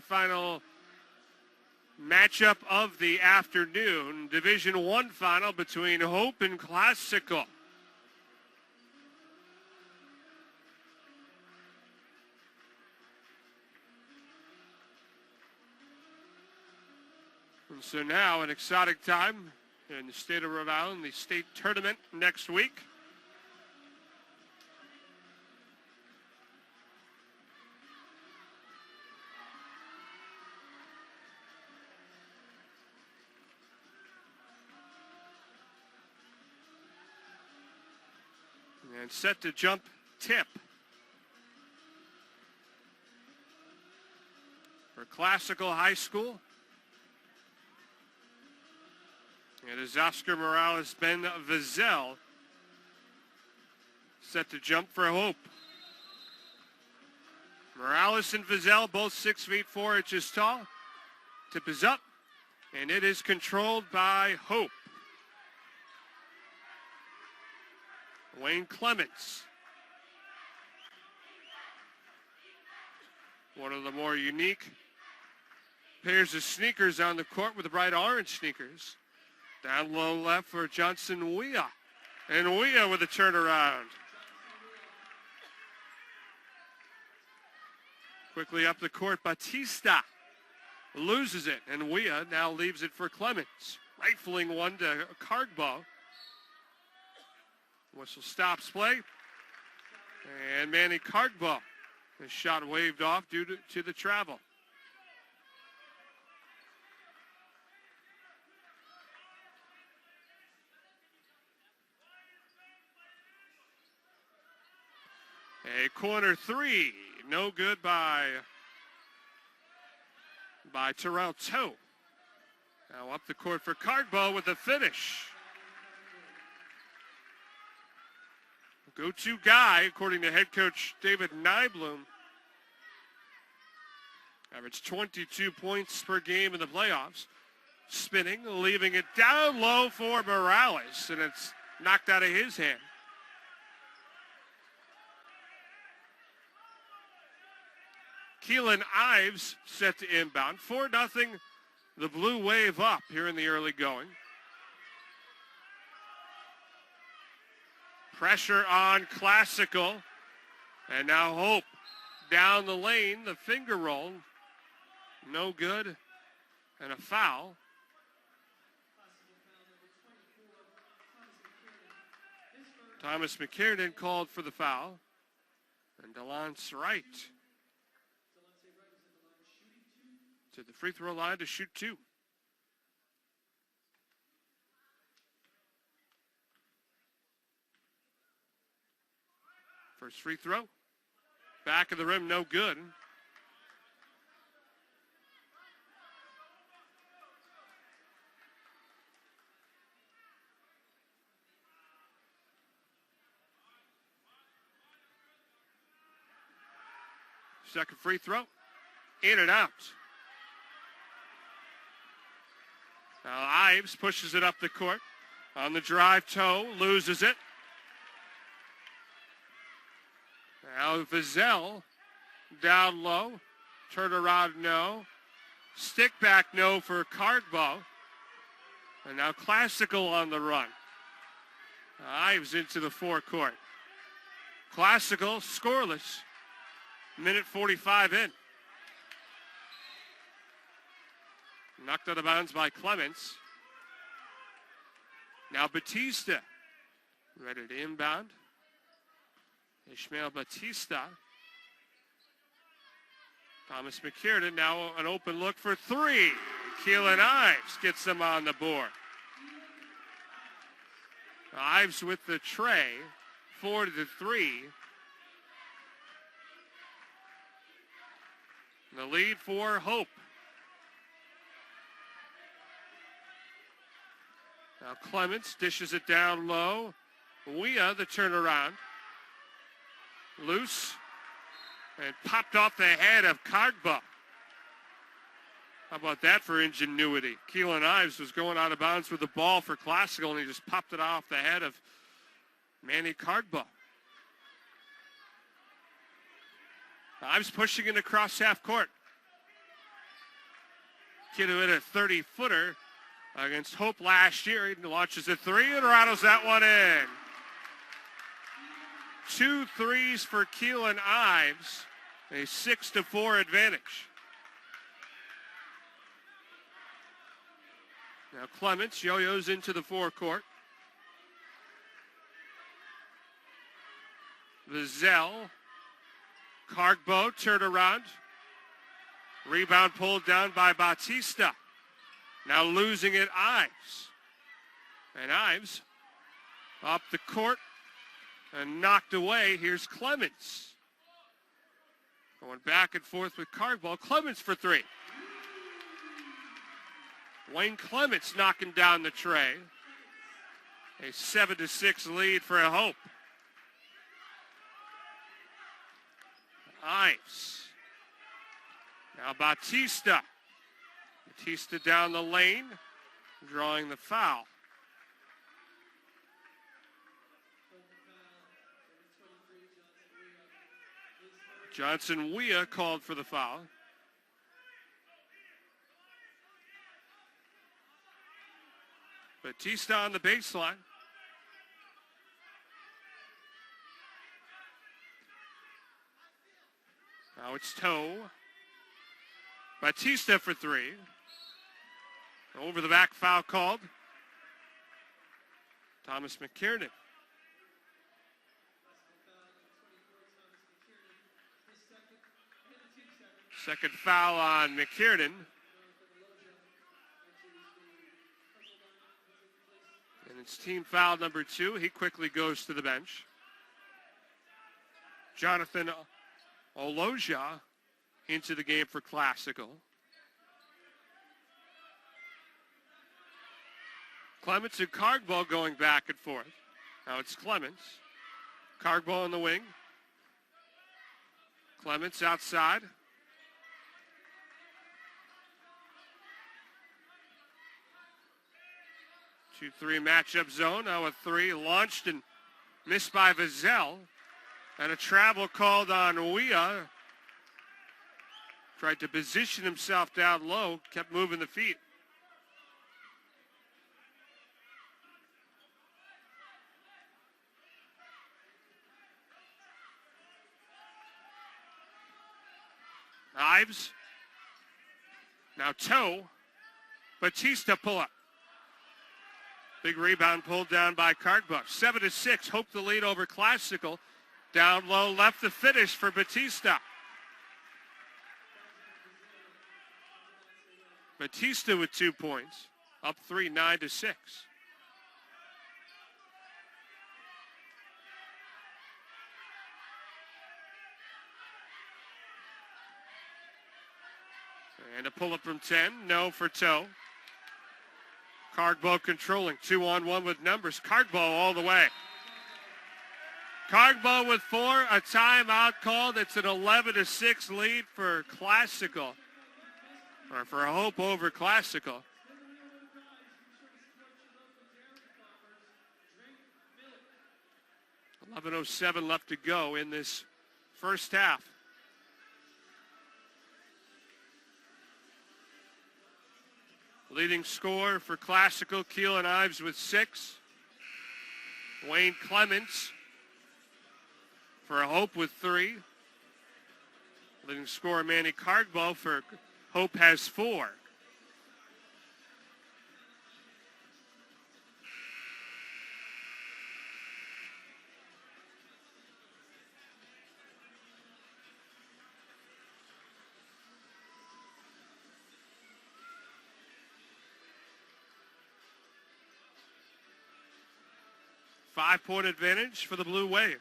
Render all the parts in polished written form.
Final matchup of the afternoon. Division I final between Hope and Classical. And so now an exotic time in the state of Rhode Island, the state tournament next week. And set to jump tip for Classical High School. It is Oscar Morales Ben Vizel set to jump for Hope. Morales and Vizel, both 6 feet 4 inches tall. Tip is up, and it is controlled by Hope. Wayne Clements. One of the more unique pairs of sneakers on the court with the bright orange sneakers. Down low left for Johnson Weah. And Weah with a turnaround. Quickly up the court, Batista loses it. And Weah now leaves it for Clements. Rifling one to Cardbow. Whistle stops play. And Manny Cardbow. His shot waved off due to the travel. A corner three. No good by Terrell Toe. Now up the court for Cardbow with the finish. Go-to guy, according to head coach David Nyblum. Averaged 22 points per game in the playoffs. Spinning, leaving it down low for Morales, and it's knocked out of his hand. Keelan Ives set to inbound. 4-0, the Blue Wave up here in the early going. Pressure on Classical. And now Hope down the lane. The finger roll. No good. And a foul. Thomas McKiernan called for the foul. And DeLance Wright to the free throw line to shoot two. First free throw. Back of the rim, no good. Second free throw. In and out. Now Ives pushes it up the court. On the drive, Toe loses it. Now Vizel down low. Turn around, no. Stick back, no for Cardbow. And now Classical on the run. Ives into the forecourt. Classical scoreless. Minute 45 in. Knocked out of bounds by Clements. Now Batista. Ready to inbound. Ishmael Batista. Thomas McKiernan now an open look for three. Keelan Ives gets them on the board. Ives with the tray. 4-3. The lead for Hope. Now Clements dishes it down low. Weah, the turnaround. Loose. And popped off the head of Cardbow. How about that for ingenuity? Keelan Ives was going out of bounds with the ball for Classical, and he just popped it off the head of Manny Cardbow. Ives pushing it across half court. kid who hit a 30-footer against Hope last year. He launches a three and rattles that one in. 2 threes for Keelan Ives, a 6-4 advantage. Now Clements yo-yos into the forecourt. Vizell, Cargbo, turn around. Rebound pulled down by Batista. Now losing it, Ives. And Ives up the court and knocked away. Here's Clements. Going back and forth with Cargbo. Clements for three. Wayne Clements knocking down the tray. A 7-6 lead for Hope. Ives. Now Batista. Batista down the lane, drawing the foul. Johnson Weah called for the foul. Batista on the baseline. Now it's Toe. Batista for three. Over the back foul called. Thomas McKiernan. Second foul on McKiernan. And it's team foul number 2. He quickly goes to the bench. Jonathan Oloja into the game for Classical. Clements and Cargbo going back and forth. Now it's Clements. Cargbo on the wing. Clements outside. Two-three matchup zone. Now a three launched and missed by Vizell. And a travel called on Weah. Tried to position himself down low. Kept moving the feet. Ives. Now Toe. Batista pull up. Big rebound pulled down by Cargbo. 7-6. Hope the lead over Classical. Down low left the finish for Batista. Batista with 2 points. Up 3, 9-6. And a pull-up from 10. No for Toe. Cargbo controlling. 2-on-1 with numbers. Cargbo all the way. Cargbo with 4. A timeout called. It's an 11-6 lead for Classical. Or for Hope over Classical. .11:07 left to go in this first half. Leading scorer for Classical, Keelan Ives with 6. Wayne Clements for Hope with 3. Leading scorer Manny Cargbo for Hope has 4. Five-point advantage for the Blue Wave.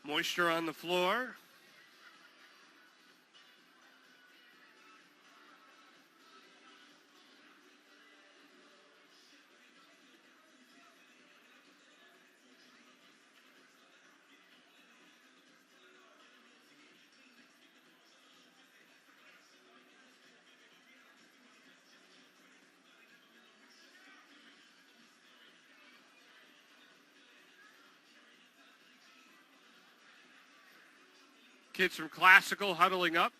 Moisture on the floor. Kids from Classical huddling up.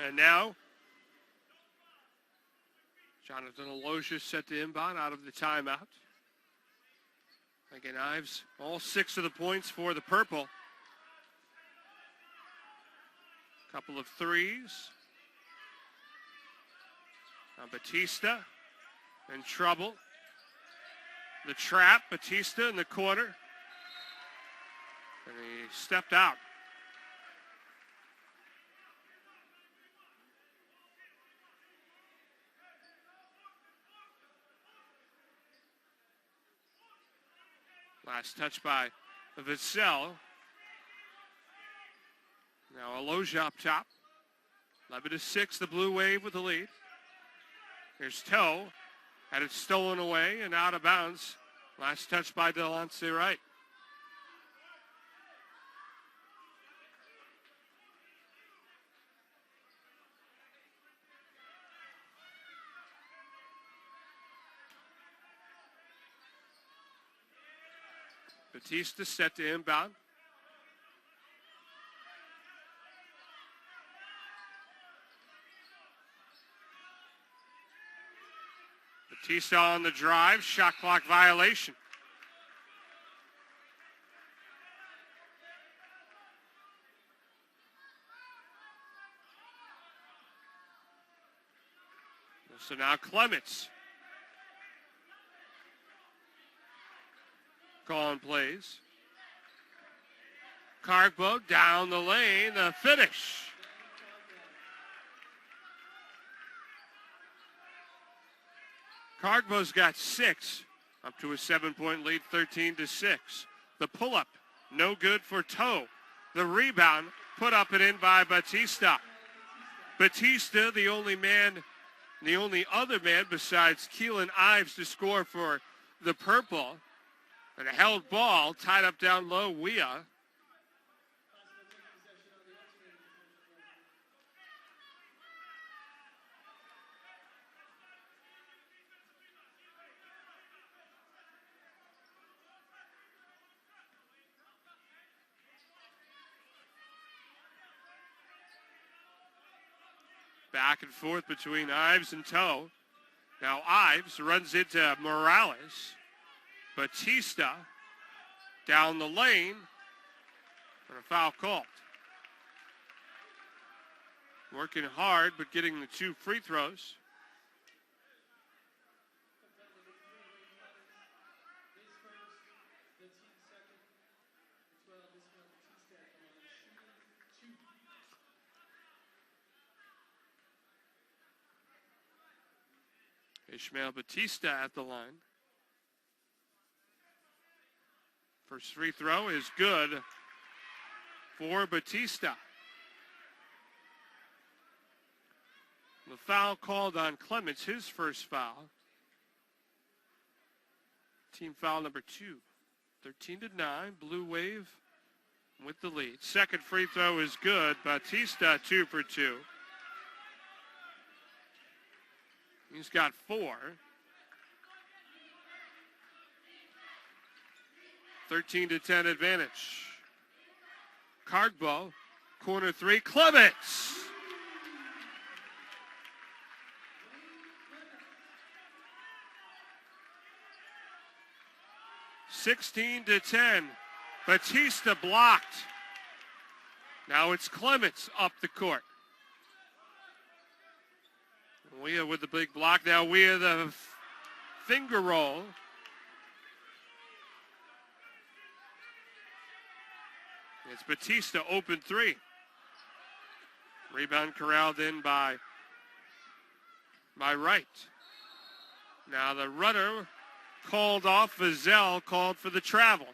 And now, Jonathan Aloysius set to inbound out of the timeout. Again, Ives, all 6 of the points for the purple. Couple of threes. Now Batista in trouble. The trap, Batista in the corner. And he stepped out. Last touch by Vassell. Now Aloja up top. 11-6, the Blue Wave with the lead. Here's Toe. Had it stolen away and out of bounds. Last touch by Delonte Wright. Batista set to inbound. Batista on the drive, shot clock violation. So now Clements. Calling plays. Cargbo down the lane, the finish. Cargbo's got 6, up to a 7-point lead, 13-6. The pull-up, no good for Toe. The rebound, put up and in by Batista. Batista, the only other man besides Keelan Ives to score for the purple. And a held ball, tied up down low, Weah. Back and forth between Ives and Toe. Now Ives runs into Morales. Batista down the lane and a foul called. Working hard, but getting the 2 free throws. Ishmael Batista at the line. First free throw is good for Batista. The foul called on Clements, his first foul. Team foul number 2. 13-9, Blue Wave with the lead. Second free throw is good. Batista 2 for 2. He's got 4. 13-10 advantage. Cargbo, corner 3, Clements. (16-10). Batista blocked. Now it's Clements up the court. Weah with the big block. Now Weah the finger roll. It's Batista open 3. Rebound corralled in by Wright. Now the runner called off. Vizell called for the travel.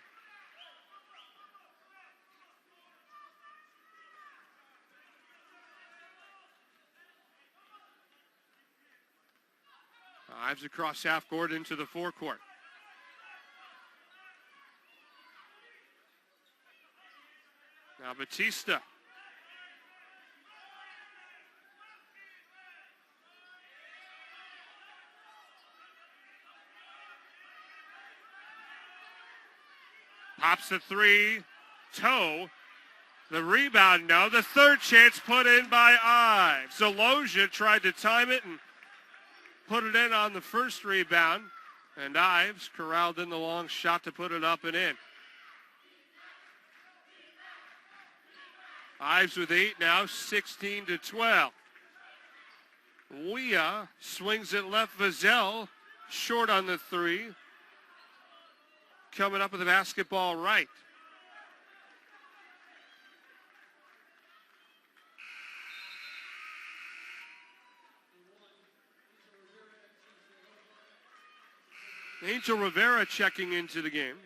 Ives across half court into the forecourt. Now Batista. Pops the three. Toe. The rebound, no. The third chance put in by Ives. Zaloja tried to time it and put it in on the first rebound. And Ives corralled in the long shot to put it up and in. Ives with 8 now, 16-12. Weah swings it left. Vizell short on the three. Coming up with the basketball right. Angel Rivera checking into the game.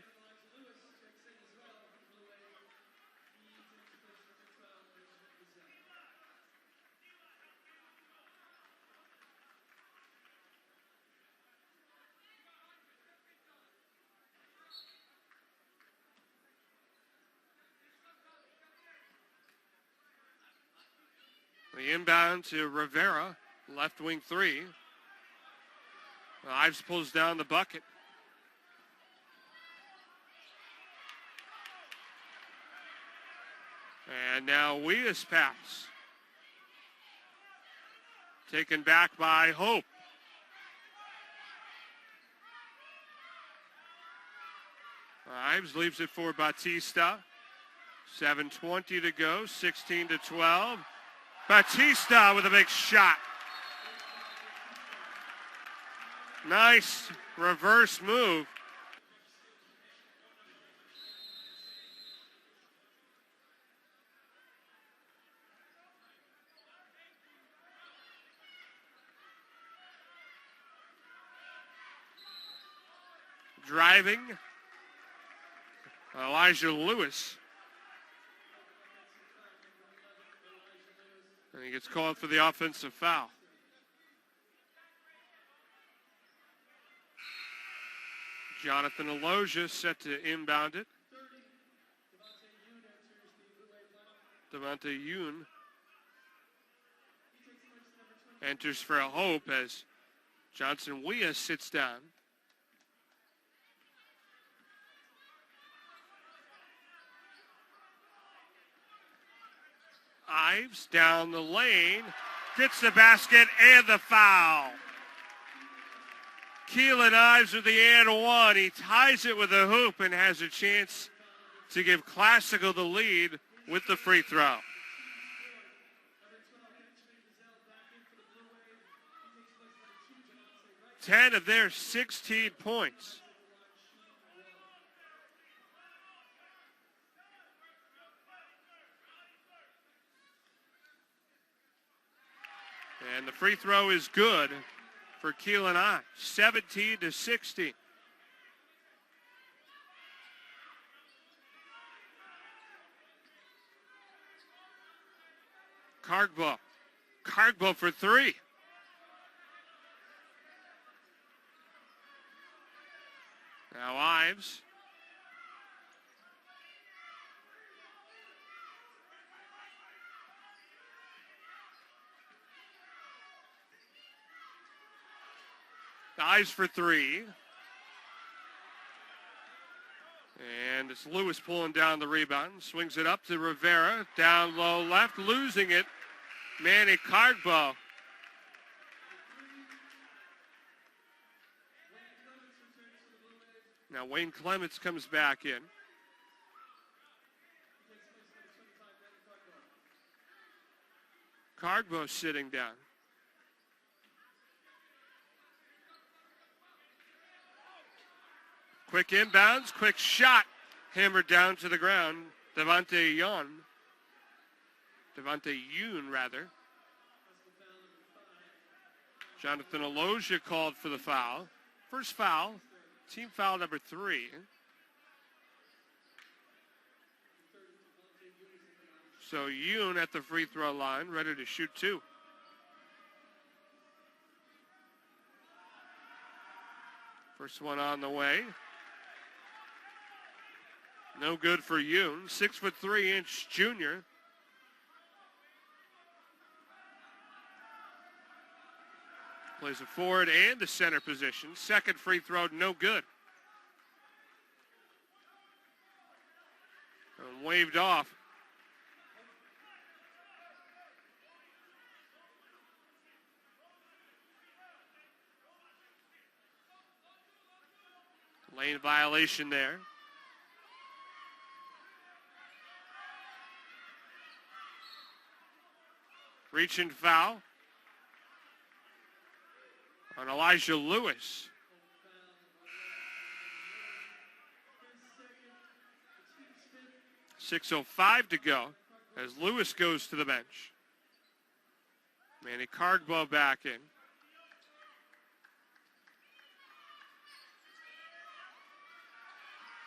The inbound to Rivera, left wing three. Ives pulls down the bucket. And now Weah's pass. Taken back by Hope. Ives leaves it for Batista. 7:20 to go, 16-12. Batista with a big shot. Nice reverse move. Driving. Elijah Lewis. And he gets called for the offensive foul. Jonathan Aloja set to inbound it. Devontae Yoon enters for a Hope as Johnson Weah sits down. Ives down the lane, gets the basket and the foul. Keelan Ives with the and one. He ties it with a hoop and has a chance to give Classical the lead with the free throw. Ten of their 16 points. And the free throw is good for Keelan Ives, 17-16. Cargbo for three. Now Ives. Ives for three. And it's Lewis pulling down the rebound. Swings it up to Rivera. Down low left. Losing it. Manny Cargbo. Now Wayne Clements comes back in. Cargbo sitting down. Quick inbounds, quick shot. Hammered down to the ground. Devontae Yoon, rather. Jonathan Aloja called for the foul. First foul Team foul number 3. So Yoon at the free throw line, ready to shoot 2. First one on the way. No good for Yoon. 6'3" junior. Plays a forward and the center position. Second free throw, no good. And waved off. Lane violation there. Reach and foul on Elijah Lewis. .6:05 to go as Lewis goes to the bench. Manny Cardbow back in.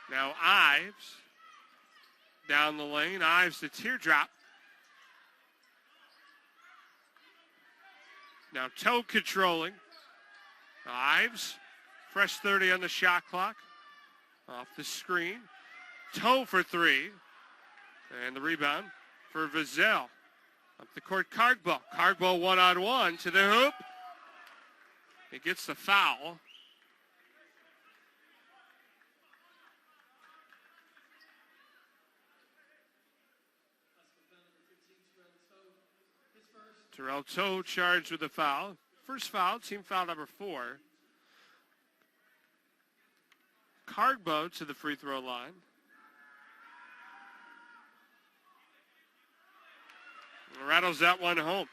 Now Ives down the lane. Ives the teardrop. Now Toe controlling. Ives, fresh 30 on the shot clock. Off the screen. Toe for 3. And the rebound for Vizell. Up the court, Cardbow. Cardbow one-on-one to the hoop. He gets the foul. Terrell Toe charged with the foul. First foul, team foul number 4. Cardbow to the free throw line. Rattles that one home.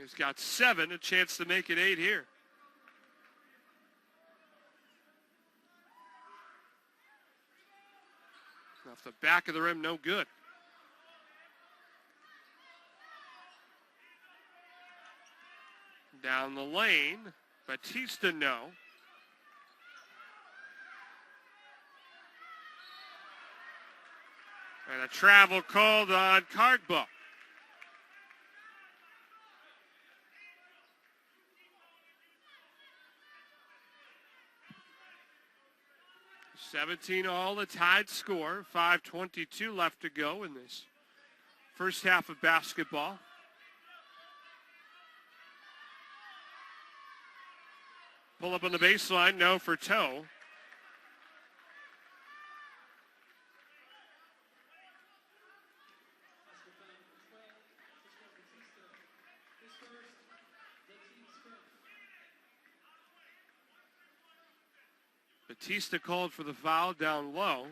He's got 7, a chance to make it 8 here. Off the back of the rim, no good. Down the lane, Batista no. And a travel called on Cardbow. $17-all, the tied score. 5:22 left to go in this first half of basketball. Pull up on the baseline, no for Toe. Batista called for the foul down low.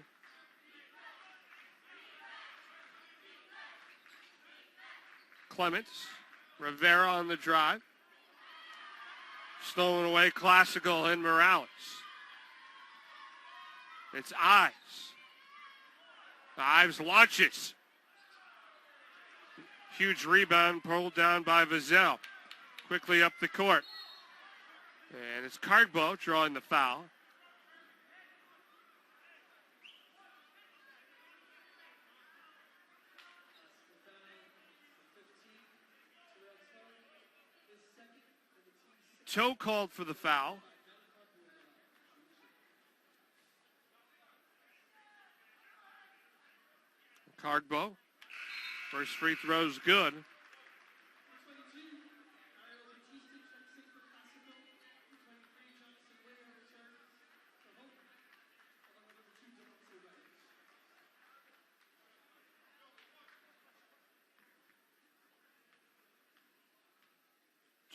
Clements, Rivera on the drive. Stolen away, Classical and Morales. It's Ives. Ives launches. Huge rebound pulled down by Vizell. Quickly up the court. And it's Cardbow drawing the foul. Toe called for the foul. Cardbow. First free throw's good.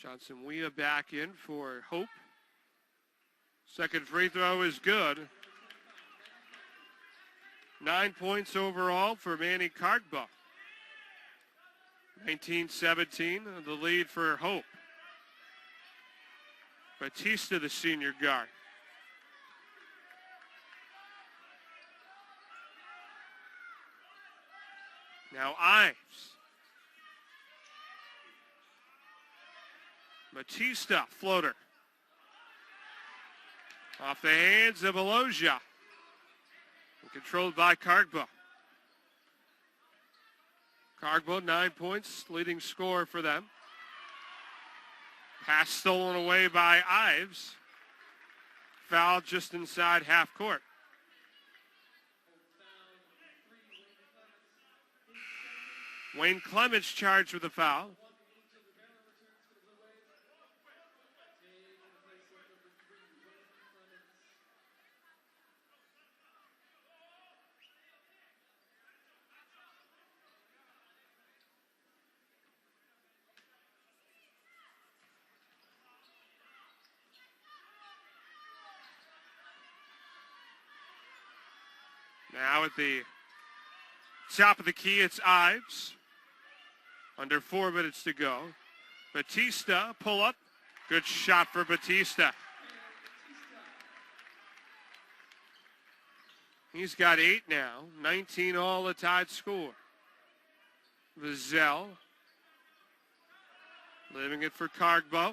Johnson Weah back in for Hope. Second free throw is good. 9 points overall for Manny Cardbow. 19-17, the lead for Hope. Batista, the senior guard. Now Ives. Batista, floater. Off the hands of Aloja. Controlled by Cargbo. Cargbo, 9 points, leading scorer for them. Pass stolen away by Ives. Foul just inside half court. Wayne Clements charged with a foul. Now at the top of the key, it's Ives. Under 4 minutes to go. Batista, pull up. Good shot for Batista. He's got 8 now. 19 all, a tied score. Vizell. Leaving it for Cargbo.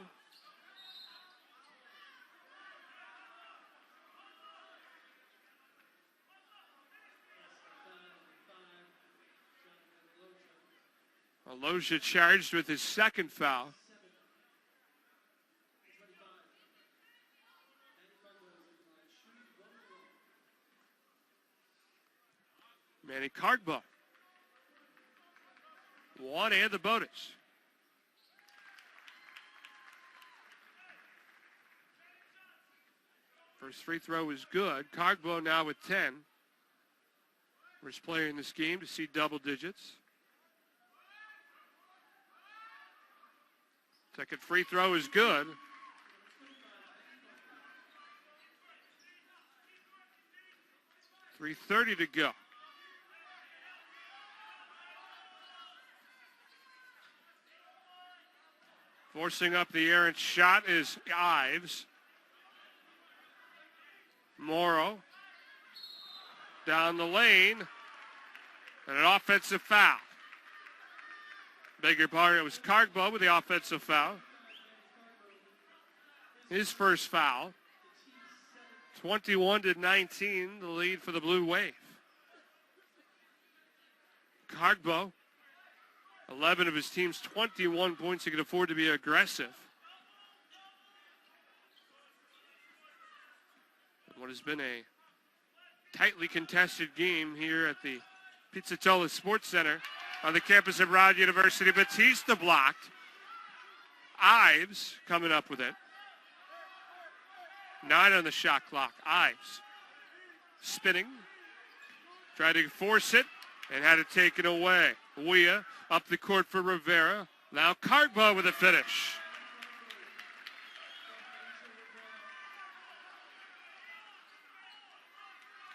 Aloja charged with his second foul. Manny Cargbo. One and the bonus. First free throw is good. Cargbo now with 10. First player in this game to see double digits. Second free throw is good. .330 to go. Forcing up the errant shot is Ives. Morrow. Down the lane. And an offensive foul. Beg your pardon, it was Cargbo with the offensive foul. His first foul. 21-19, the lead for the Blue Wave. Cargbo, 11 of his team's 21 points. He can afford to be aggressive. What has been a tightly contested game here at the Pizzatola Sports Center on the campus of Brown University. Batista blocked. Ives coming up with it. 9 on the shot clock. Ives spinning. Tried to force it and had it taken away. Weah up the court for Rivera. Now Cargbo with a finish.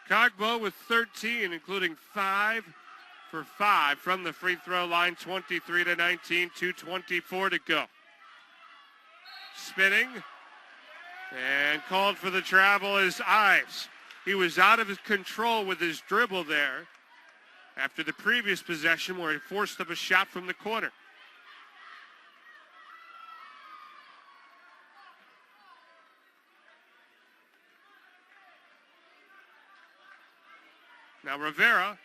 Cargbo with 13, including 5 for 5 from the free throw line. 23-19, 2:24 to go. Spinning and called for the travel is Ives. He was out of his control with his dribble there after the previous possession where he forced up a shot from the corner. Now Rivera.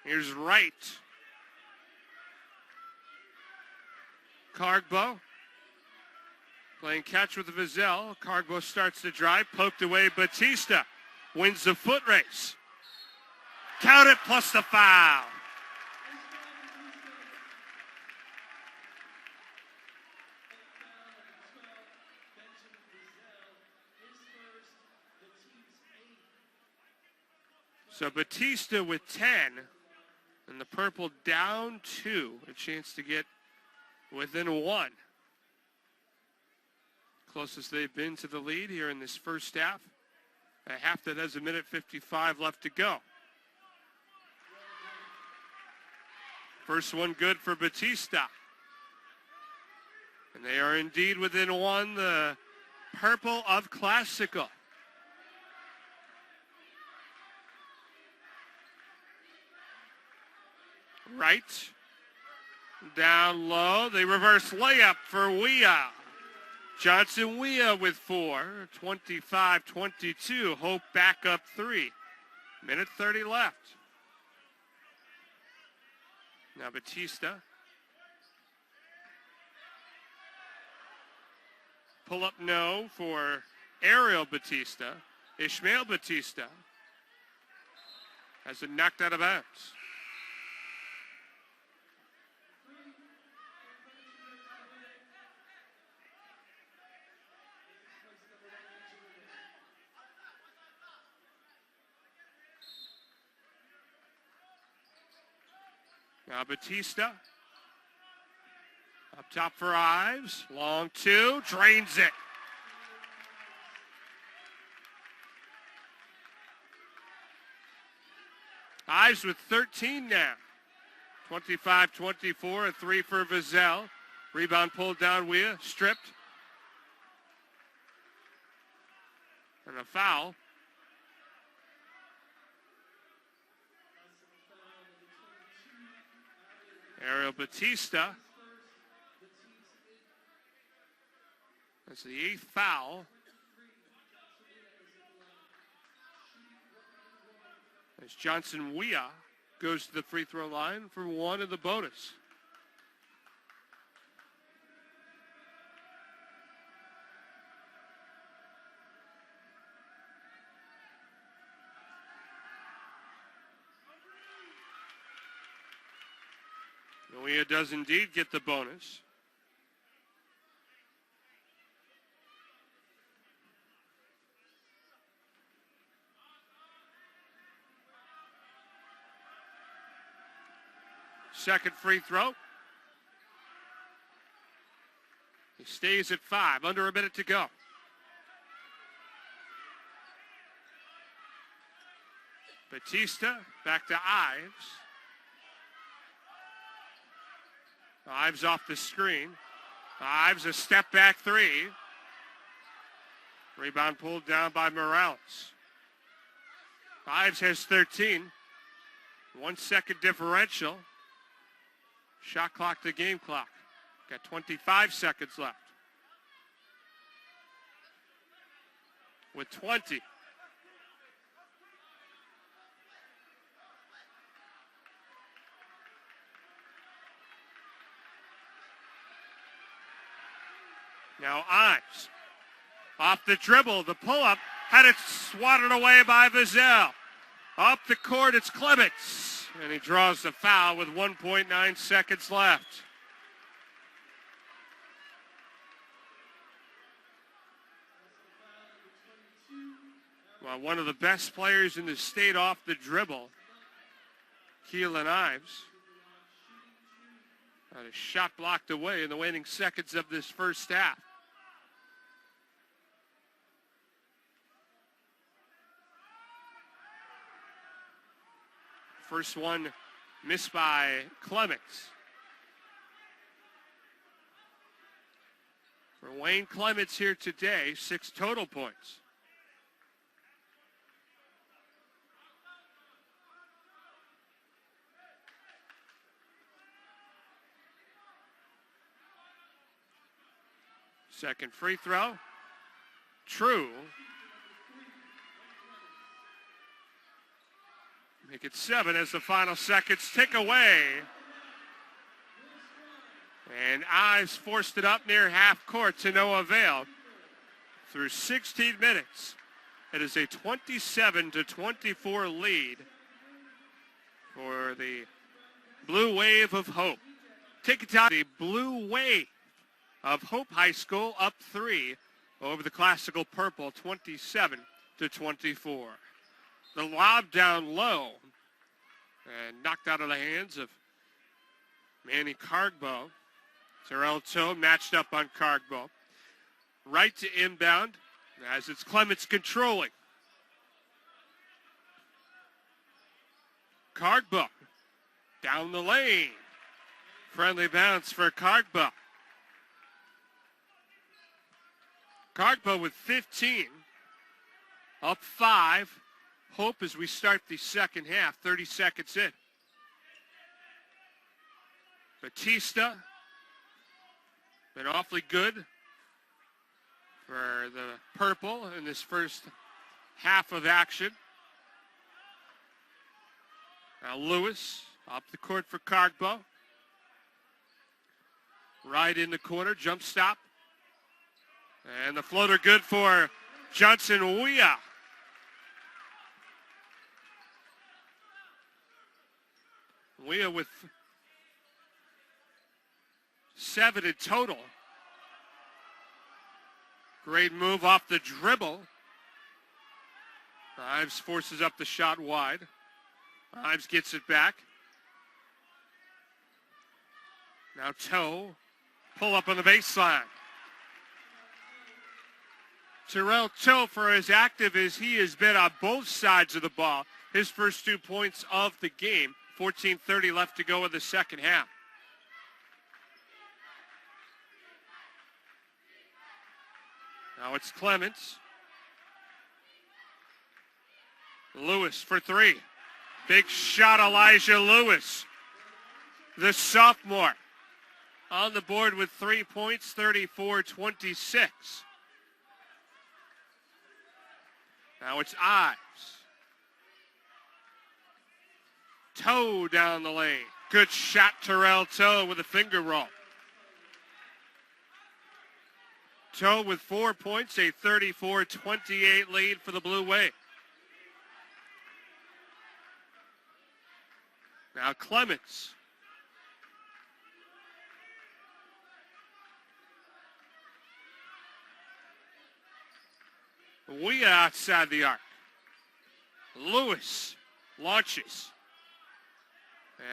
Here's Wright. Cargbo playing catch with Vizell. Cargbo starts to drive, poked away. Batista wins the foot race. Count it plus the foul. So Batista with 10, and the purple down 2, a chance to get within 1. Closest they've been to the lead here in this first half. A half that has 1:55 left to go. First one good for Batista. And they are indeed within 1, the purple of Classical. Right. Down low. The reverse layup for Weah. Johnson Weah with 4. 25-22. Hope back up 3. Minute 30 left. Now Batista. Pull up no for Ariel Batista. Ishmael Batista has it knocked out of bounds. Now Batista. Up top for Ives. Long 2. Drains it. Ives with 13 now. 25-24. A 3 for Vizell. Rebound pulled down. Weah. Stripped. And a foul. Ariel Batista. That's the 8th foul. As Johnson Weah goes to the free throw line for 1 of the bonus. Weah does indeed get the bonus. Second free throw. He stays at 5, under a minute to go. Batista back to Ives. Ives off the screen. Ives a step back 3. Rebound pulled down by Morales. Ives has 13. 1 second differential. Shot clock to game clock. Got 25 seconds left. With 20. Now Ives. Off the dribble, the pull-up. Had it swatted away by Vizell. Up the court, it's Clements. And he draws the foul with 1.9 seconds left. Well, one of the best players in the state off the dribble, Keelan Ives. Had a shot blocked away in the waning seconds of this first half. First one missed by Clements. For Wayne Clements here today, 6 total points. Second free throw. True. Make it 7 as the final seconds tick away. And Ives forced it up near half court to no avail. Through 16 minutes, it is a 27-24 lead for the Blue Wave of Hope. Take it down, the Blue Wave of Hope High School up 3 over the Classical Purple, 27-24. The lob down low and knocked out of the hands of Manny Cargbo. Terrell Toe matched up on Cargbo. Right to inbound as it's Clements controlling. Cargbo down the lane. Friendly bounce for Cargbo. Cargbo with 15. Up 5. Hope as we start the second half, 30 seconds in. Batista, been awfully good for the purple in this first half of action. Now Lewis up the court for Cargbo. Right in the corner, jump stop. And the floater good for Johnson Weah. Weah with 7 in total. Great move off the dribble. Ives forces up the shot wide. Ives gets it back. Now Toe, pull up on the baseline. Terrell Toe, for as active as he has been on both sides of the ball, his first 2 points of the game. 14:30 left to go in the second half. Now it's Clements. Lewis for 3. Big shot, Elijah Lewis, the sophomore, on the board with 3 points, 34-26. Now it's Ives. Toe down the lane. Good shot, Terrell Toe with a finger roll. Toe with 4 points, a 34-28 lead for the Blue Wave. Now Clements. We are outside the arc. Lewis launches.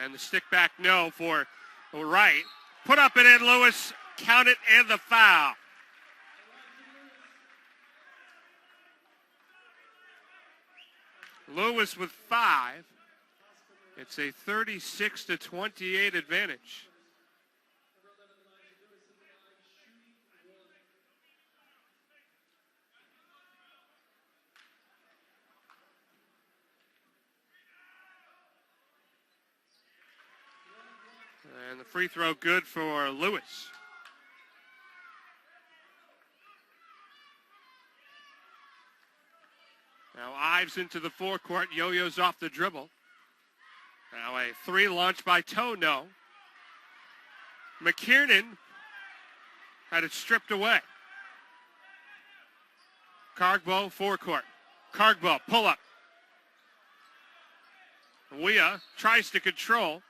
And the stick back no for Wright. Put up and in, Lewis. Count it and the foul. Lewis with 5. It's a 36-28 advantage. And the free throw good for Lewis. Now Ives into the forecourt, yo-yos off the dribble. Now a 3 launch by Toe, no. McKiernan had it stripped away. Cargbo forecourt. Cargbo pull up. Weah tries to control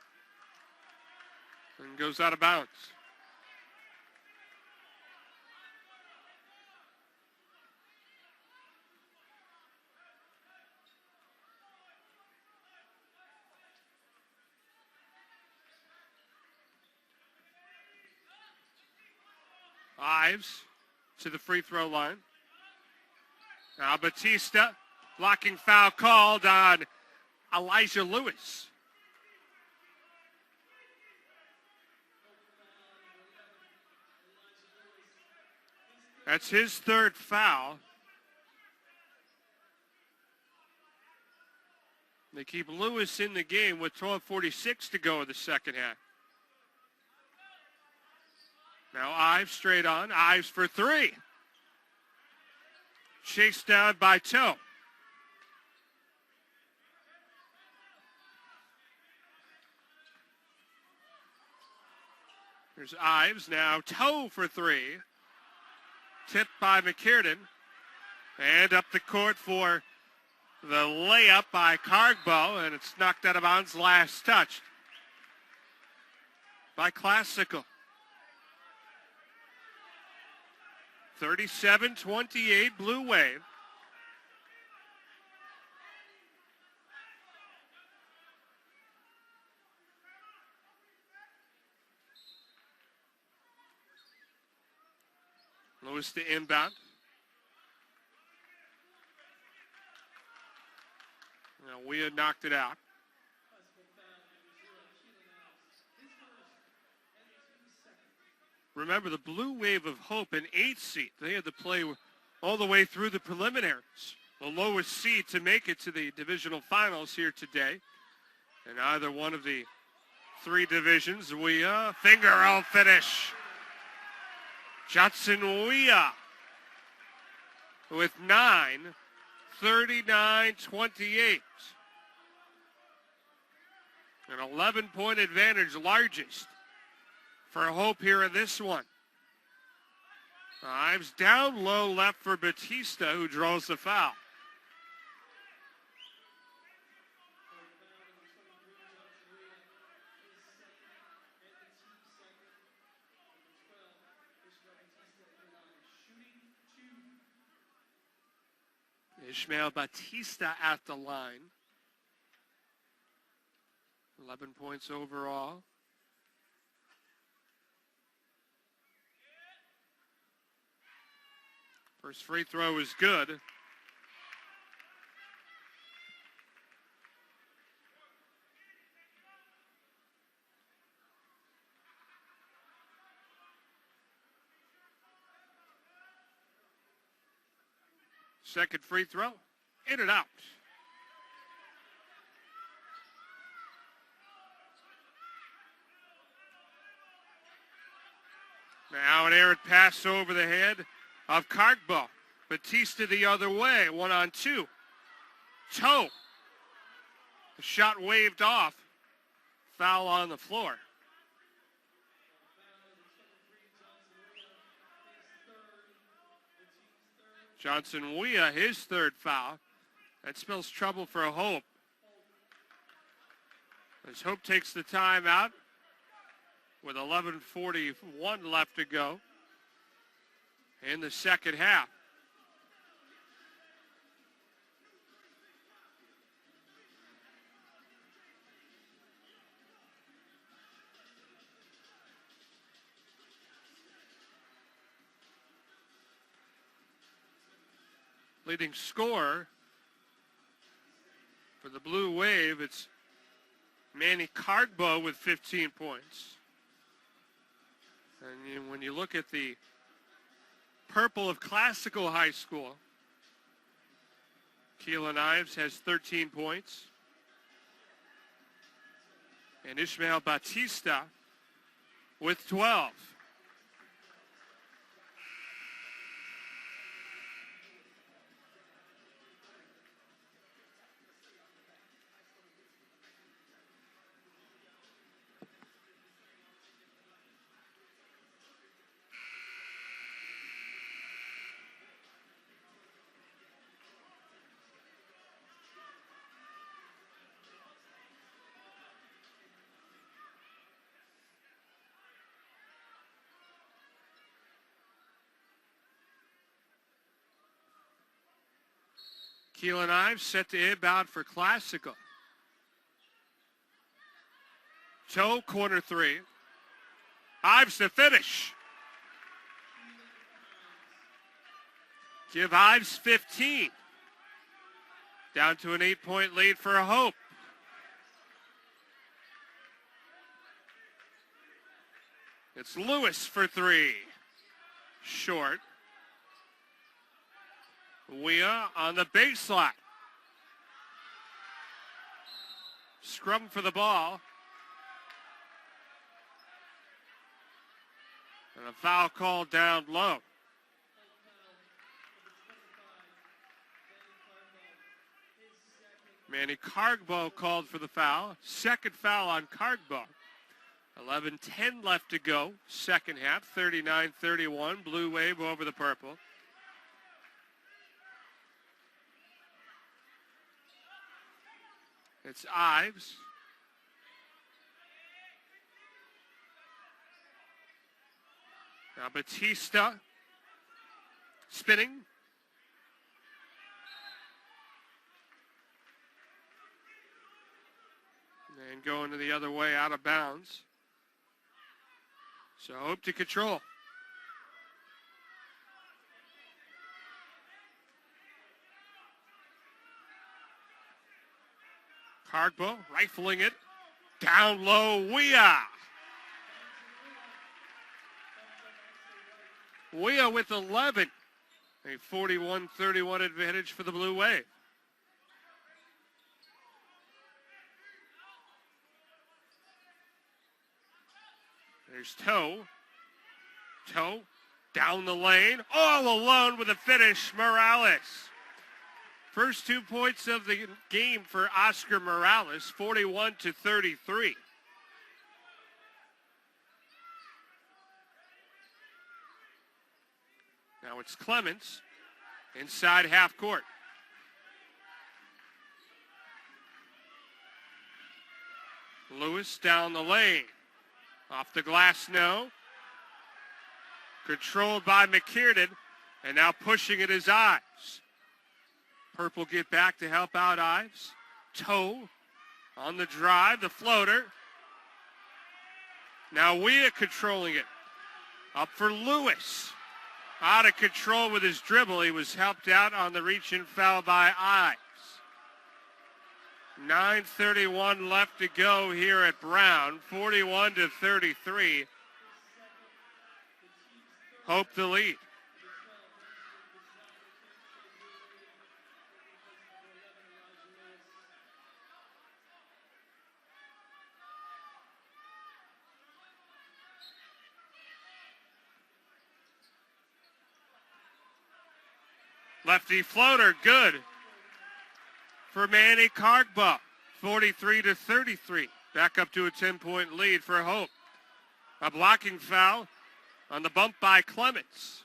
and goes out of bounds. Ives to the free throw line. Now Batista, blocking foul called on Elijah Lewis. That's his 3rd foul. They keep Lewis in the game with 12:46 to go in the second half. Now Ives straight on. Ives for 3. Chased down by Toe. There's Ives now. Toe for 3. Tipped by McKiernan. And up the court for the layup by Cargbo. And it's knocked out of bounds last touch by Classical. 37-28 Blue Wave. Lewis to inbound. Now we had knocked it out. Remember, the Blue Wave of Hope, an 8th seed. They had to play all the way through the preliminaries. The lowest seed to make it to the divisional finals here today. And either one of the 3 divisions. Weah, finger roll finish. Johnson Weah with 9, 39-28. An 11-point advantage, largest for Hope here in this one. Ives down low left for Batista, who draws the foul. Ishmael Batista at the line. 11 points overall. First free throw is good. Second free throw, in and out. Now an errant pass over the head of Cargbo. Batista the other way, 1-on-2. Toe. The shot waved off. Foul on the floor. Johnson Weah, his third foul. That spells trouble for Hope. As Hope takes the timeout with 11:41 left to go in the second half. Leading scorer for the Blue Wave, it's Manny Cargbo with 15 points. And when you look at the purple of Classical High School, Keelan Ives has 13 points. And Ishmael Batista with 12. Keelan Ives set to inbound for Classical. Toe, corner three. Ives to finish. Give Ives 15. Down to an 8-point lead for Hope. It's Lewis for three. Short. Weah on the baseline. Scrum for the ball. And a foul call down low. Manny Cargbo called for the foul. Second foul on Cargbo. 11:10 left to go. Second half, 39-31. Blue Wave over the purple. It's Ives. Now Batista spinning. And going to the other way, out of bounds. So Hope to control. Cargbo rifling it. Down low, Weah. Weah with 11. A 41-31 advantage for the Blue Wave. There's Toe. Toe down the lane. All alone with a finish, Morales. First 2 points of the game for Oscar Morales, 41-33. Now it's Clements inside half court. Lewis down the lane. Off the glass, no. Controlled by McKiernan, and now pushing it is Ives. Purple get back to help out Ives. Toe on the drive, the floater. Now Weah controlling it. Up for Lewis. Out of control with his dribble. He was helped out on the reach-in foul by Ives. 9:31 left to go here at Brown. 41-33. Hope the lead. Lefty floater, good for Manny Kargba. 43-33. Back up to a 10-point lead for Hope. A blocking foul on the bump by Clements.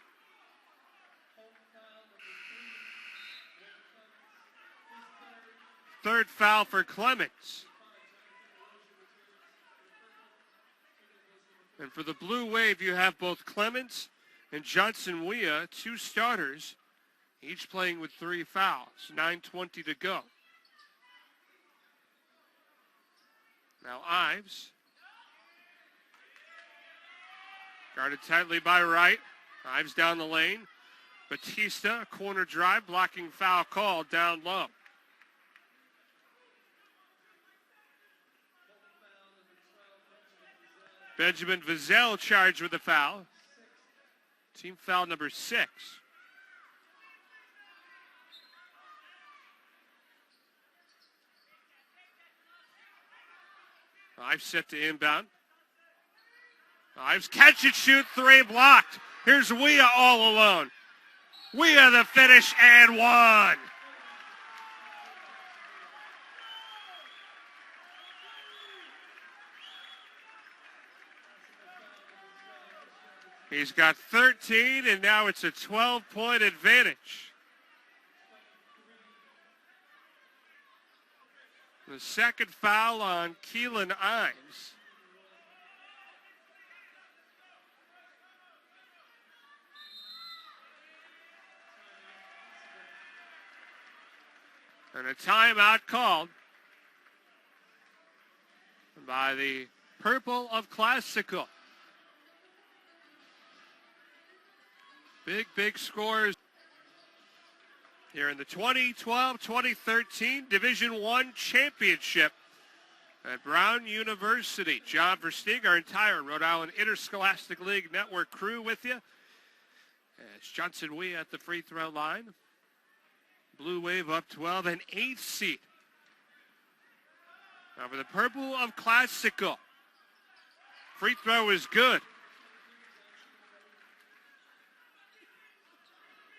Third foul for Clements. And for the Blue Wave, you have both Clements and Johnson Weah, two starters, each playing with 3 fouls. 9:20 to go. Now Ives. Guarded tightly by Wright. Ives down the lane. Batista, corner drive, blocking foul called down low. Benjamin Vizell charged with the foul. Team foul number 6. Ives set to inbound. Ives catch and shoot 3 blocked. Here's Weah all alone. Weah the finish and 1. He's got 13, and now it's a 12-point advantage. The second foul on Keelan Ives. And a timeout called by the Purple of Classical. Big scores here in the 2012-2013 Division I Championship at Brown University. John Versteeg, our entire Rhode Island Interscholastic League Network crew with you. As Johnson Weah at the free throw line. Blue Wave up 12, an 8th seed. Now for the Purple of Classical. Free throw is good.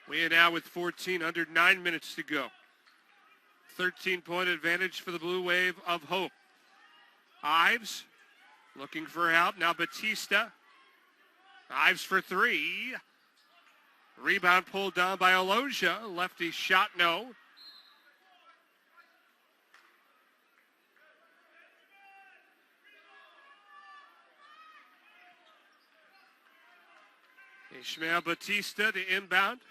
Weah now with 14, under 9 minutes to go. 13-point advantage for the Blue Wave of Hope. Ives looking for help. Now Batista. Ives for 3. Rebound pulled down by Aloja. Lefty shot, no. Ishmael Batista to inbound.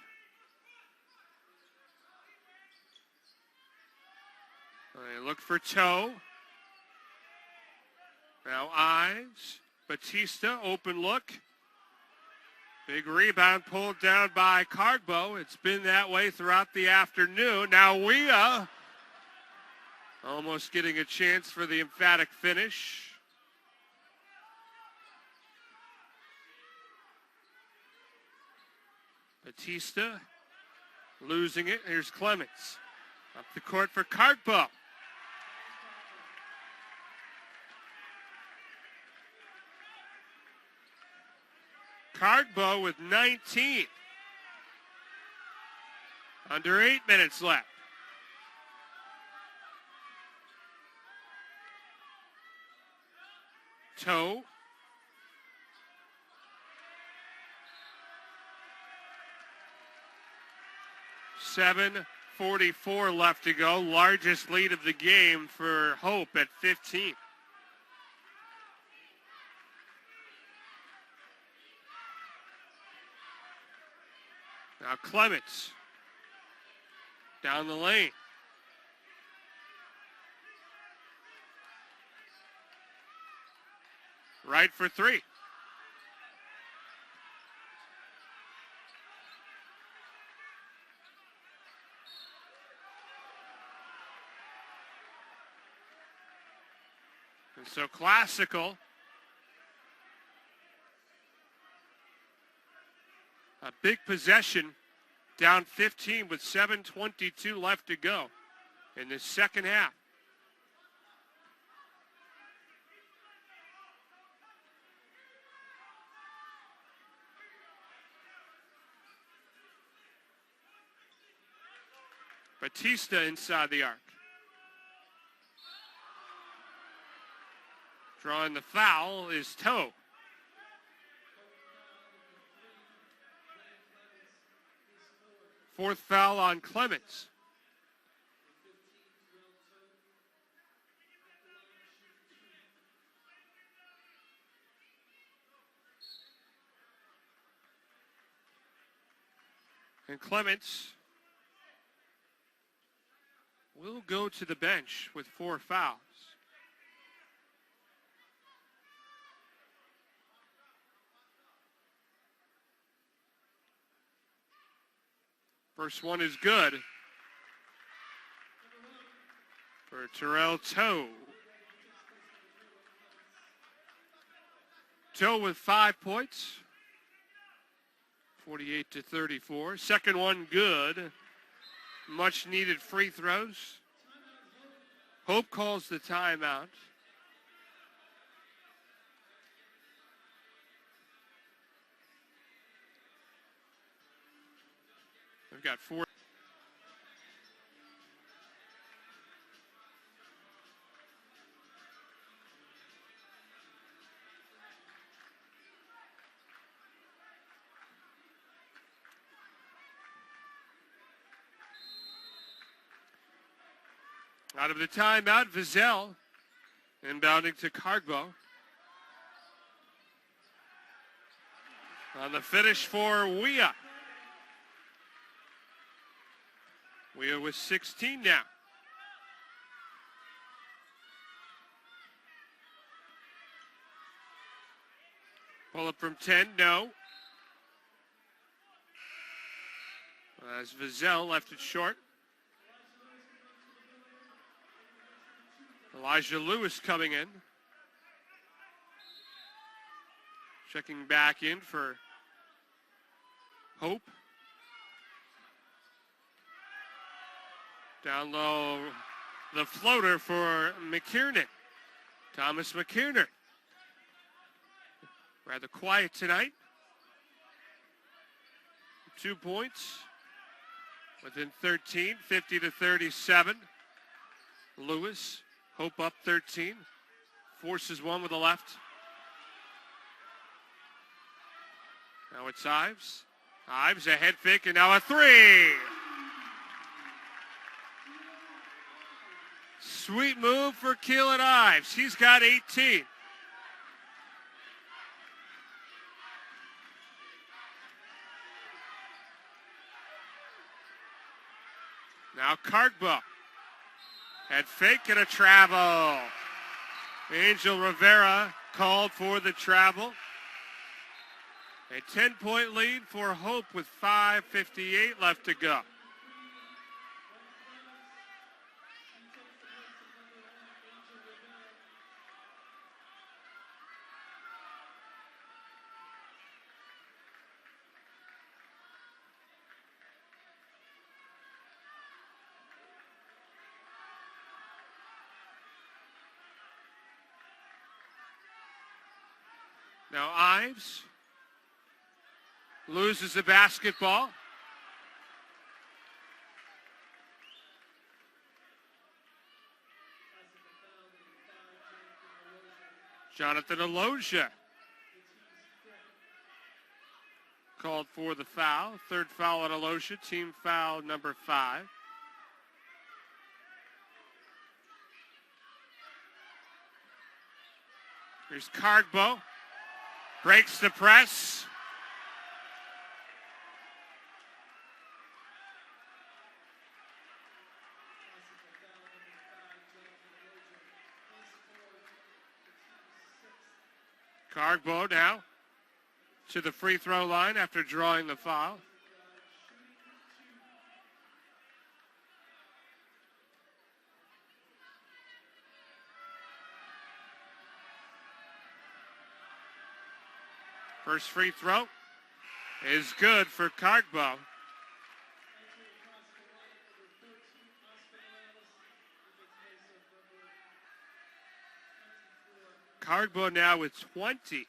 They look for Toe. Now Ives. Batista, open look. Big rebound pulled down by Kargbo. It's been that way throughout the afternoon. Now Weah almost getting a chance for the emphatic finish. Batista losing it. Here's Clements. Up the court for Kargbo. Cardbo with 19. Under 8 minutes left. Toe. .7:44 left to go. Largest lead of the game for Hope at 15. Now Clements down the lane. Right for three. And so Classical a big possession, down 15 with 7:22 left to go in the second half. Batista inside the arc. Drawing the foul is Toe. Fourth foul on Clements. And Clements will go to the bench with 4 fouls. First one is good for Terrell Toe. Toe with 5 points, 48-34. Second one good. Much needed free throws. Hope calls the timeout. They've got 4. Out of the timeout, Vizell inbounding to Cardbo. On the finish for Weah. Weah with 16 now. Pull up from 10, no. As Vizell left it short. Elijah Lewis coming in. Checking back in for Hope. Down low, the floater for McKiernan. Thomas McKiernan. Rather quiet tonight. 2 points. Within 13, 50-37. Lewis. Hope up 13. Forces one with the left. Now it's Ives. Ives a head fake and now a 3. Sweet move for Keelan Ives. He's got 18. Now Cardbo. Head fake and a travel. Angel Rivera called for the travel. A 10-point lead for Hope with 5:58 left to go. Now Ives loses the basketball. Jonathan Aloja called for the foul. Third foul on Aloja, team foul number 5. Here's Cardbo. Breaks the press. Cardbo now to the free throw line after drawing the foul. First free throw is good for Cardbo. Cardbo now with 20,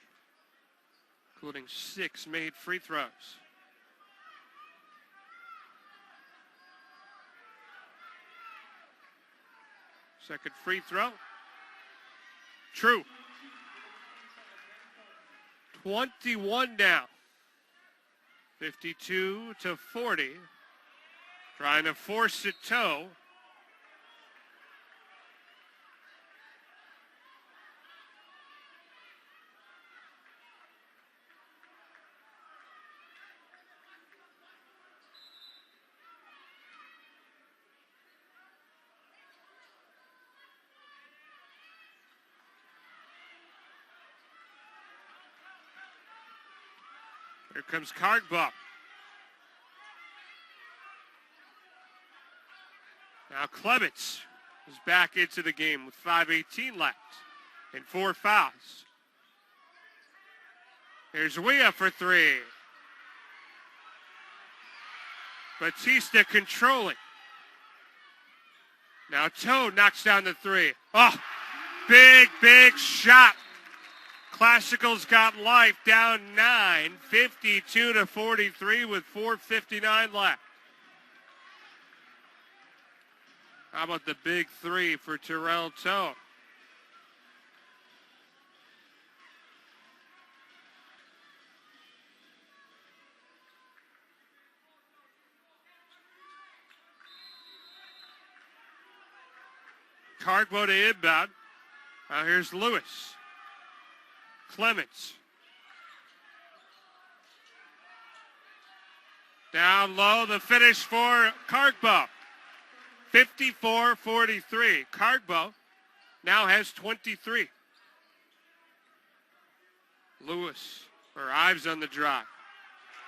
including 6 made free throws. Second free throw. True. 21 now. 52-40. Trying to force it toe. Here comes Cardbo. Now Clements is back into the game with 5:18 left and 4 fouls. Here's Weah for 3. Batista controlling. Now Toe knocks down the 3. Oh, big shot. Classical's got life, down 9, 52-43 with 4:59 left. How about the big 3 for Terrell Toe? Cardbo to inbound. Now here's Lewis. Clements. Down low, the finish for Cardbo. 54-43. Cardbo now has 23. Lewis, or Ives on the drive.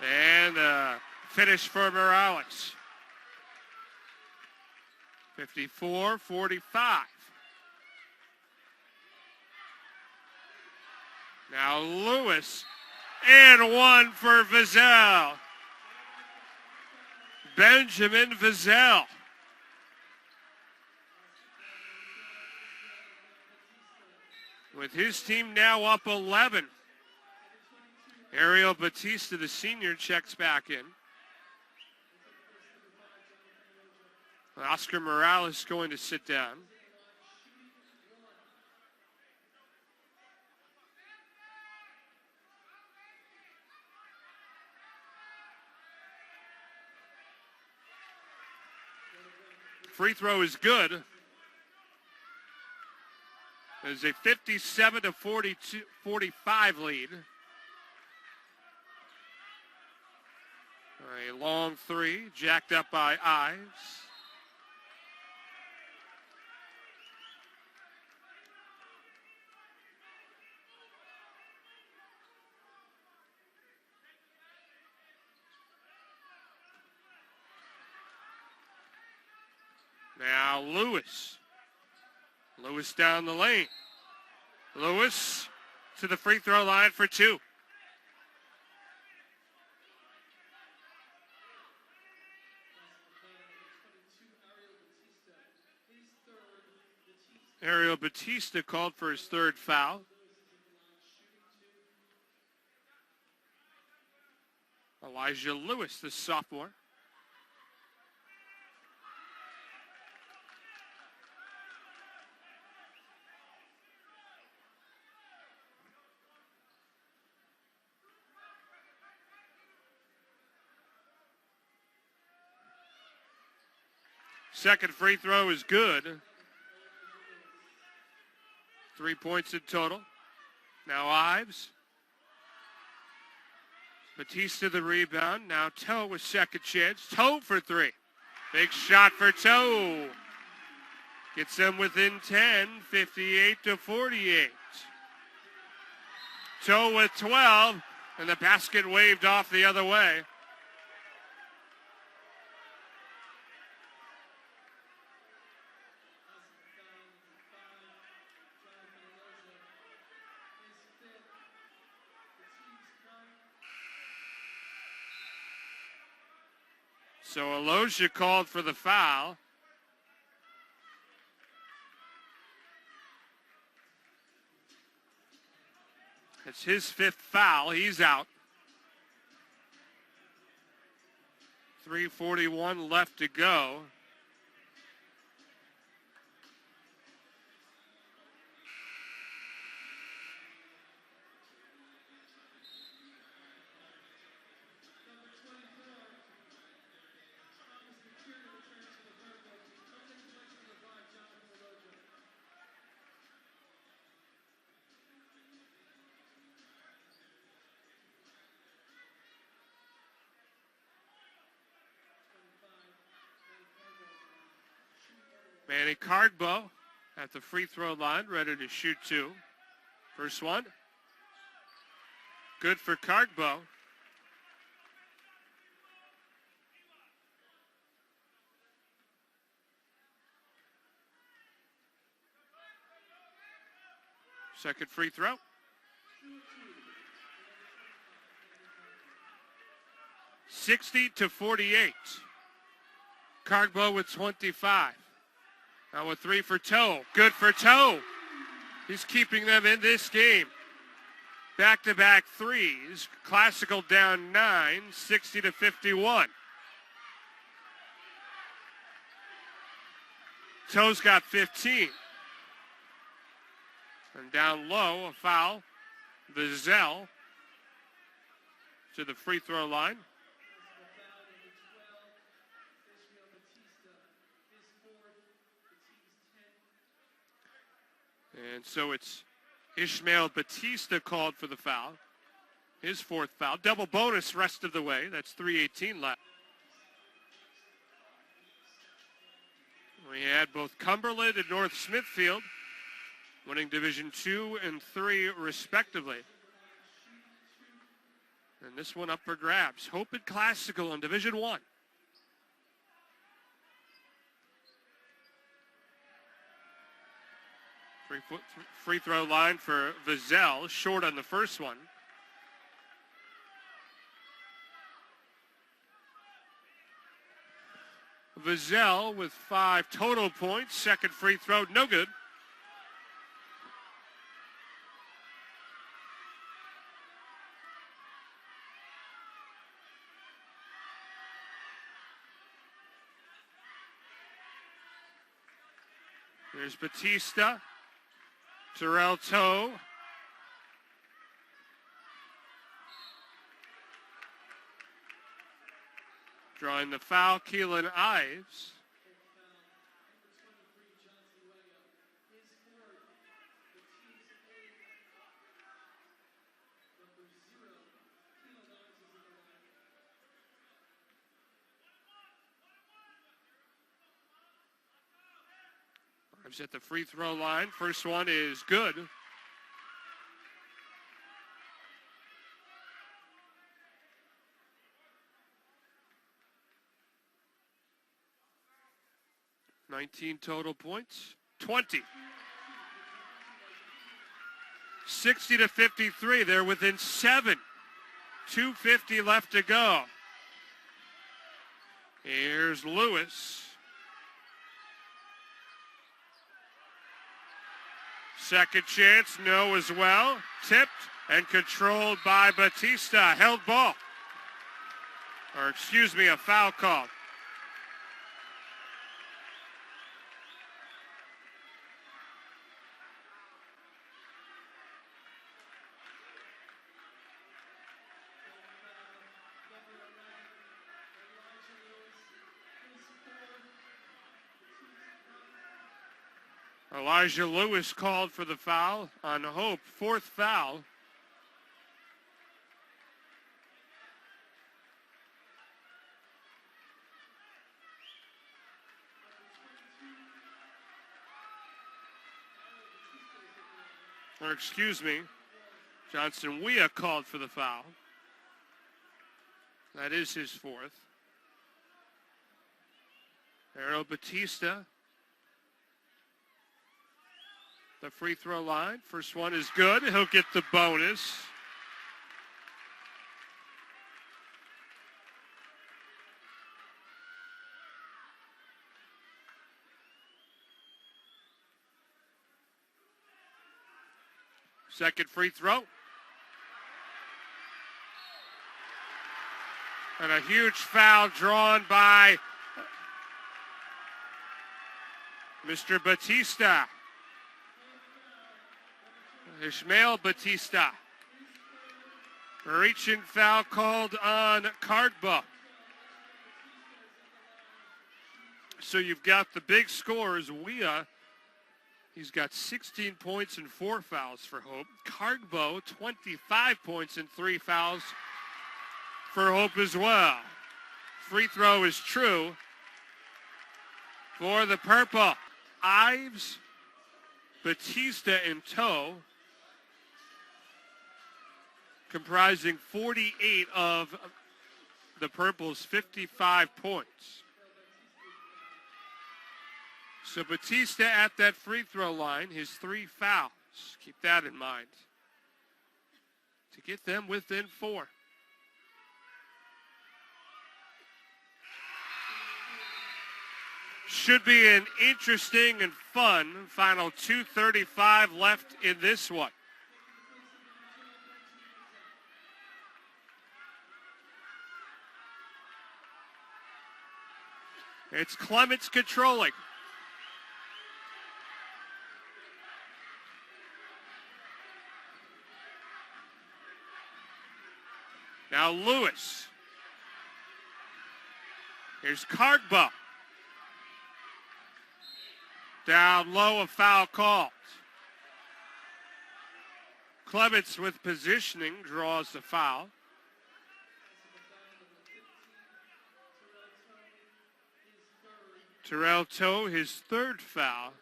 And finish for Morales. 54-45. Now Lewis, and 1 for Vizell. Benjamin Vizell. With his team now up 11. Ariel Batista, the senior, checks back in. Oscar Morales going to sit down. Free throw is good. There's a 57-45 lead. A long 3, jacked up by Ives. Now Lewis. Lewis down the lane. Lewis to the free throw line for 2. Ariel Batista called for his 3rd foul. Elijah Lewis, the sophomore. Second free throw is good. 3 points in total. Now Ives. Batista the rebound. Now Toe with second chance. Toe for three. Big shot for Toe. Gets them within 10, 58-48. Toe with 12, and the basket waved off the other way. So Aloja called for the foul. It's his fifth foul. He's out. 3:41 left to go. Manny Cardbo at the free throw line, ready to shoot two. First one. Good for Cardbo. Second free throw. (60-48). Cardbo with 25. Now a three for Toe. Good for Toe. He's keeping them in this game. Back-to-back threes. Classical down 9, 60-51. Toe's got 15. And down low, a foul. Vizell to the free throw line. And so it's Ishmael Batista called for the foul. His fourth foul. Double bonus rest of the way. That's 3:18 left. We had both Cumberland and North Smithfield winning Division 2 and 3 respectively. And this one up for grabs. Hope and Classical in Division 1. Free throw line for Vizell, short on the first one. Vizell with 5 total points. Second free throw, no good. There's Batista. Terrell Toe. Drawing the foul, Keelan Ives. Ives at the free throw line. First one is good. (19 total points. 20. 60-53. They're within 7. 2:50 left to go. Here's Lewis. Second chance, no as well. Tipped and controlled by Batista. Held ball. Or excuse me, a foul call. Elijah Lewis called for the foul on Hope, fourth foul. Or excuse me, Johnson Weah called for the foul. That is his fourth. Aaron Batista. The free throw line. First one is good. He'll get the bonus. Second free throw. And a huge foul drawn by Mr. Batista. Ishmael Batista. Reaching foul called on Cardbo. So you've got the big scorers. Weah, he's got 16 points and 4 fouls for Hope. Cardbo, 25 points and 3 fouls for Hope as well. Free throw is true for the purple. Ives, Batista, and Toe comprising 48 of the purple's 55 points. So Batista at that free throw line, his 3 fouls. Keep that in mind to get them within 4. Should be an interesting and fun final 2:35 left in this one. It's Clements controlling. Now Lewis. Here's Cardbo. Down low, a foul called. Clements with positioning draws the foul. Terrell Toe, his 3rd foul.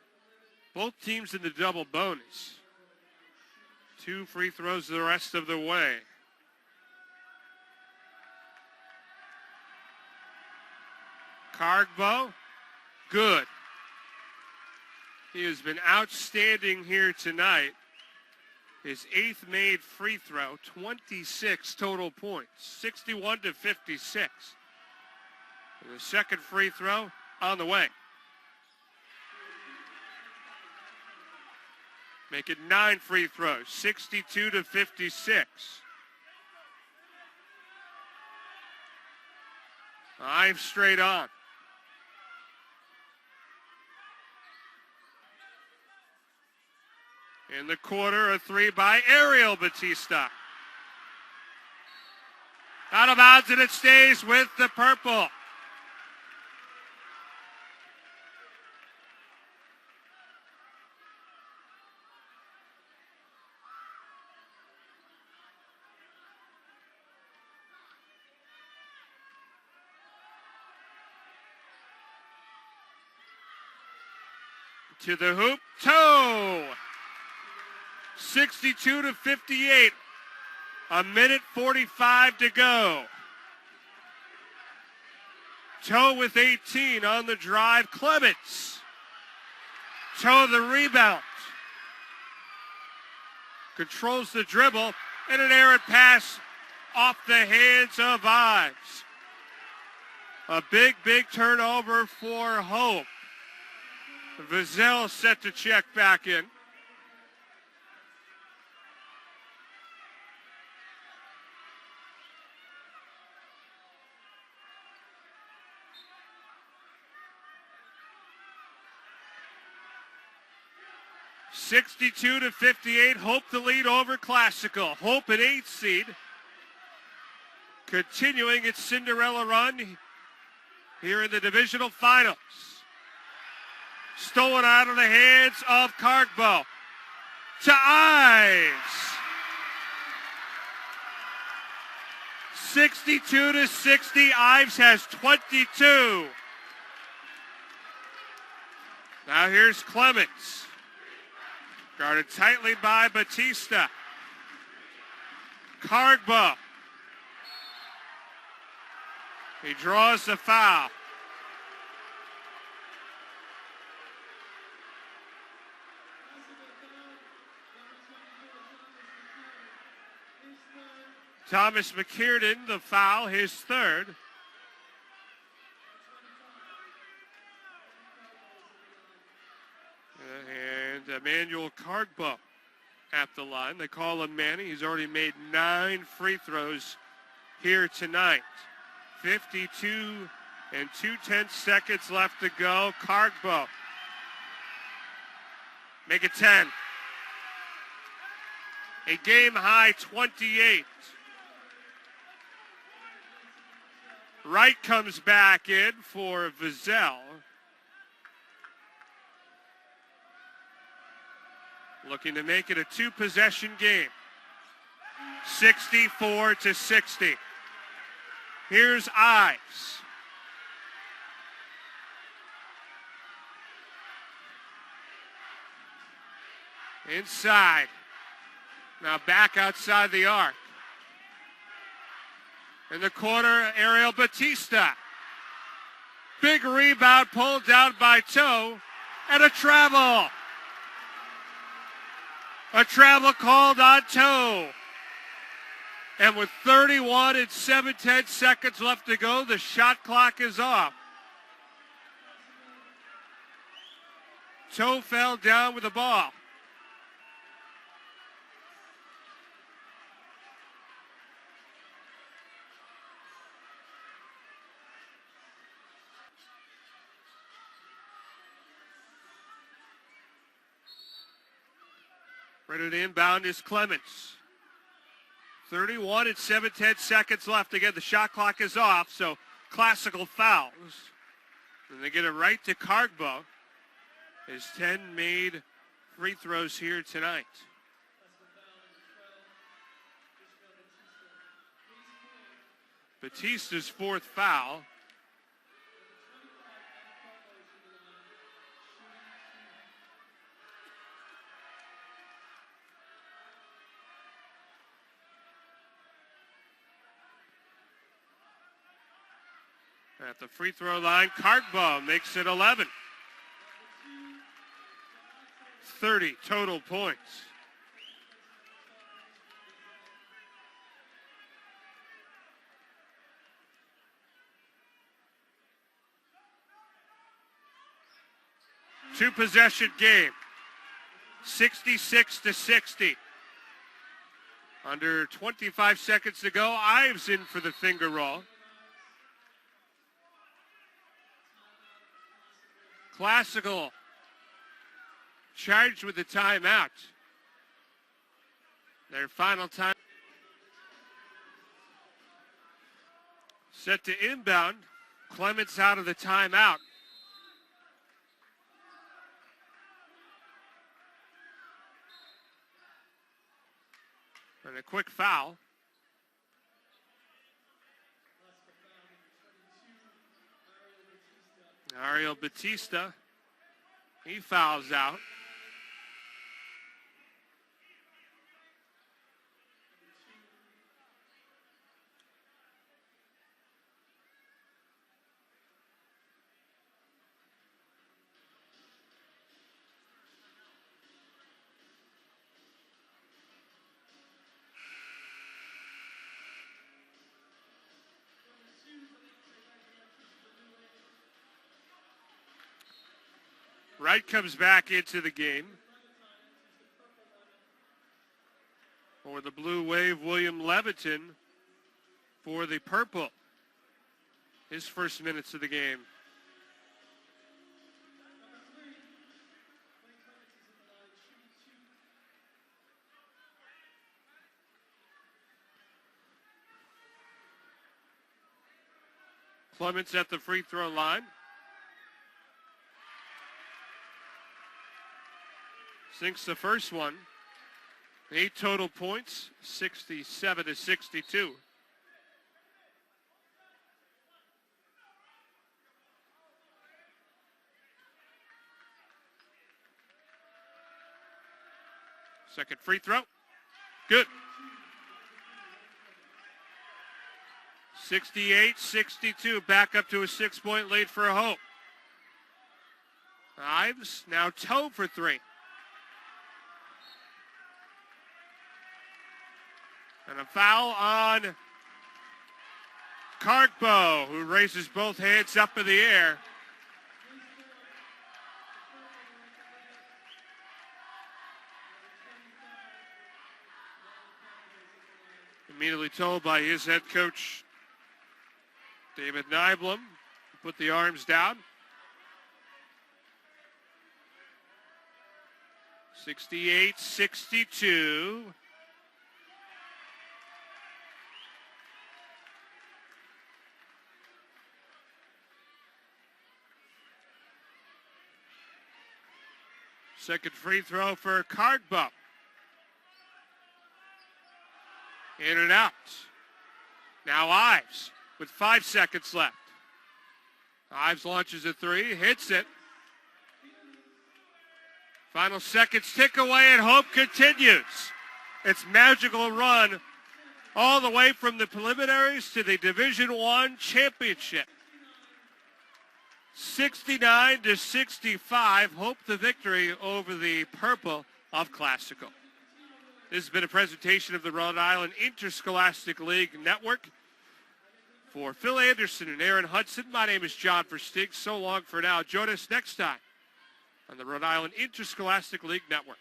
Both teams in the double bonus. 2 free throws the rest of the way. Cardbo, good. He has been outstanding here tonight. His 8th made free throw, 26 total points, 61-56. And the second free throw on the way. Make it 9 free throws, 62-56. Ives straight on. In the quarter, a 3 by Ariel Batista. Out of bounds, and it stays with the purple. To the hoop, Toe. 62-58. A minute 45 to go. Toe with 18 on the drive. Clements. Toe the rebound. Controls the dribble. And an errant pass off the hands of Ives. A big turnover for Hope. Vizell set to check back in. 62-58, Hope the lead over Classical. Hope an 8th seed, continuing its Cinderella run here in the divisional finals. Stolen out of the hands of Cargbo to Ives. 62-60, Ives has 22. Now here's Clements. Guarded tightly by Batista. Cargbo. He draws the foul. Thomas McKiernan, the foul, his third. And Emmanuel Cargbo at the line. They call him Manny. He's already made 9 free throws here tonight. 52 and 2/10 seconds left to go. Cargbo. Make it 10. A game-high 28. Wright comes back in for Vizell. Looking to make it a 2-possession game. 64-60. Here's Ives. Inside. Now back outside the arc. In the corner, Ariel Batista. Big rebound pulled down by Toe. And a travel. A travel called on Toe. And with 31 and 7/10 seconds left to go, the shot clock is off. Toe fell down with the ball. Ready to inbound is Clements. 31 and 7/10 seconds left. Again, the shot clock is off, so Classical fouls. And they get it right to Cargbo. His 10 made free throws here tonight. Batista's 4th foul. At the free throw line, Cargbo makes it 11. 30 total points. Two-possession game. 66-60. Under 25 seconds to go. Ives in for the finger roll. Classical charged with the timeout. Their final time. Set to inbound. Clements out of the timeout. And a quick foul. Ariel Batista, he fouls out. Wright comes back into the game. For the Blue Wave, William Leviton for the Purple. His first minutes of the game. Clements at the free throw line. Sinks the first one. 8 total points, 67-62. Second free throw. Good. 68-62. Back up to a 6-point lead for Hope. Ives now toe for 3. And a foul on Karkbo, who raises both hands up in the air. Immediately told by his head coach, David Nyblom, to put the arms down. 68-62. Second free throw for Karkbo. In and out. Now Ives with 5 seconds left. Ives launches a 3, hits it. Final seconds tick away and Hope continues its magical run all the way from the preliminaries to the Division I championship. 69-65, Hope the victory over the purple of Classical. This has been a presentation of the Rhode Island Interscholastic League Network. For Phil Anderson and Aaron Hudson, my name is John Versteeg. So long for now. Join us next time on the Rhode Island Interscholastic League Network.